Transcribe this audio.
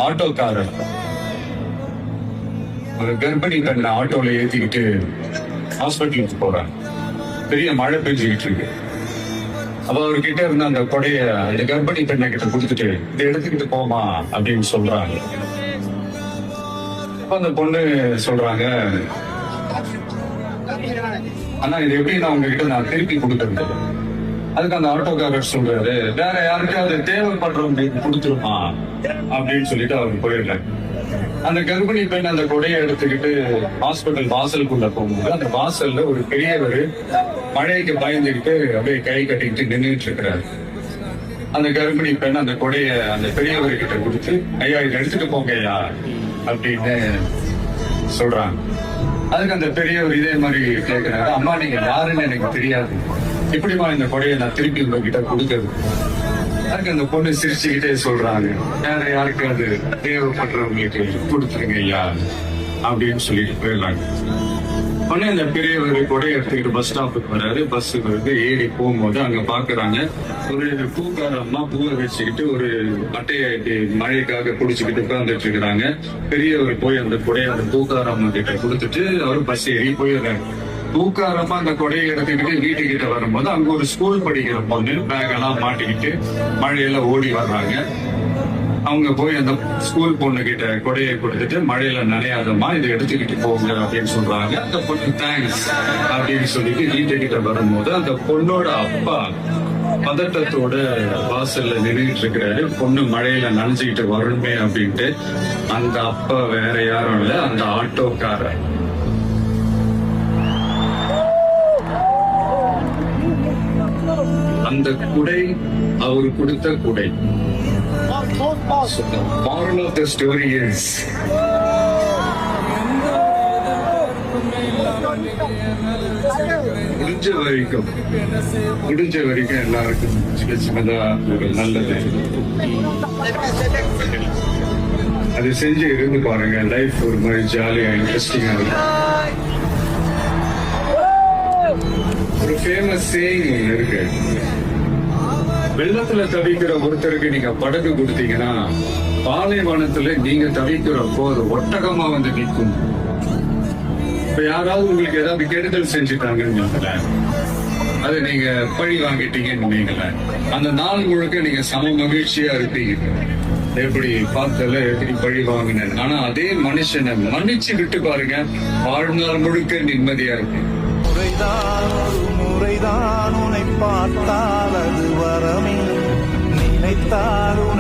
ஆட்டோக்காரர் ஒரு கர்ப்பிணி பெண்ணை ஆட்டோல ஏத்திக்கிட்டு ஹாஸ்பிட்டலுக்கு போறாங்க. பெரிய மழை பெஞ்சுக்கிட்டு இருக்கு. அப்ப அவர்கிட்ட இருந்த அந்த கொடைய அந்த கர்ப்பிணி பெண்ணை கிட்ட கொடுத்துட்டு இதை எடுத்துக்கிட்டு போமா அப்படின்னு சொல்றாங்க. அப்ப அந்த பொண்ணு சொல்றாங்க, ஆனா இது எப்படி நான் உங்ககிட்ட நான் திருப்பி கொடுக்கறது? அதுக்கு அந்த ஆட்டோக்காரர் சொல்றாரு, வேற யாருக்காவது தேவைப்படுறவங்களுக்கு கொடுத்துருமா அப்படின்னு சொல்லிட்டு அவர் போயிடுறாரு. அந்த கர்ப்பிணி பெண் அந்த கொடையை எடுத்துக்கிட்டு ஹாஸ்பிட்டல் வாசலுக்குள்ள போகும்போது அந்த வாசல்ல ஒரு பெரியவர் மழைக்கு பயந்துக்கிட்டு அப்படியே கை கட்டிக்கிட்டு நின்றுட்டு இருக்கிறாரு. அந்த கர்ப்பிணி பெண் அந்த கொடைய அந்த பெரியவர்கிட்ட கொடுத்து, ஐயா இதை எடுத்துட்டு போங்க ஐயா அப்படின்னு சொல்றாங்க. அதுக்கு அந்த பெரியவர் இதே மாதிரி கேட்கிறாரு, அம்மா நீங்க யாருன்னு எனக்கு தெரியாது, எப்படிமா இந்த கொடையை நான் திருப்பி உங்ககிட்ட கொடுக்கறது? அதுக்கு அந்த பொண்ணு சிரிச்சுக்கிட்டே சொல்றாங்க, வேற யாருக்காவது தேவைப்படுறவங்களுக்கு கொடுத்துருங்க ஐயா அப்படின்னு சொல்லிட்டு போயிடுறாங்க. உடனே அந்த பெரியவர் கொடையை எடுத்துக்கிட்டு பஸ் ஸ்டாப்புக்கு வராரு. பஸ் வந்து ஏறி போகும்போது அங்க பாக்குறாங்க ஒரு பூக்கார அம்மா பூவை வச்சுக்கிட்டு ஒரு அட்டையை மழைக்காக குடிச்சுக்கிட்டு உட்கார்ந்துட்டு இருக்கிறாங்க. பெரியவர் போய் அந்த கொடையை அந்த பூக்கார அம்மா கிட்ட கொடுத்துட்டு அவர் பஸ் ஏறி போயிடுறாரு. பூக்காரமா அந்த கொடையை எடுத்துக்கிட்டு வீட்டுக்கிட்ட வரும்போது அங்க ஒரு ஸ்கூல் படிக்கிற பொண்ணு பேக் எல்லாம் மாட்டிக்கிட்டு மழையில ஓடி வர்றாங்க. அவங்க போய் அந்த ஸ்கூல் பொண்ணு கிட்ட கொடையை கொடுத்துட்டு, மழையில நனையாதமா இதை எடுத்துக்கிட்டு போங்க அப்படின்னு சொல்றாங்க. அந்த பொண்ணு தேங்க்ஸ் அப்படின்னு சொல்லிட்டு வீட்டுக்கிட்ட வரும்போது அந்த பொண்ணோட அப்பா பதட்டத்தோட வாசல்ல நின்றுட்டு இருக்கிறாரு. பொண்ணு மழையில நனைஞ்சுக்கிட்டு வரணுமே அப்படின்ட்டு. அந்த அப்பா வேற யாரும் இல்ல, அந்த ஆட்டோக்காரர். அந்த குடை அவர் கொடுத்த குடை. The moral of the story is முடிஞ்ச வரைக்கும் எல்லாருக்கும் சின்ன சின்னதா ஒரு நல்லது அது செஞ்சு இருந்து பாருங்க. லைஃப் ஒரு மாதிரி ஜாலியா இன்ட்ரெஸ்டிங்கா இருக்கும். ஒரு ஃபேமஸ் சேயிங் இருக்கு, வெள்ளத்துல தவிக்கிற ஒருத்தருக்கு நீங்க படகு கொடுத்தீங்கன்னா பாலைவனத்துல நீங்க தவிக்கிறப்போ ஒரு ஒட்டகமா வந்து நிற்கும். இப்ப யாராவது உங்களுக்கு ஏதாவது கெடுதல் செஞ்சுட்டாங்கன்னு அதை நீங்க பழி வாங்கிட்டீங்கன்னு நீங்களேன், அந்த நாள் முழுக்க நீங்க சம மகிழ்ச்சியா இருப்பீங்க. எப்படி பார்த்தல எப்படி பழி வாங்கினேன். ஆனா அதே மனுஷனை மன்னிச்சு விட்டு பாருங்க, வாழ்நாள் முழுக்க நிம்மதியா இருப்பீங்க. முறைதான் உன்னை பார்த்தால் அது வரமே, நினைத்தால் உன்னை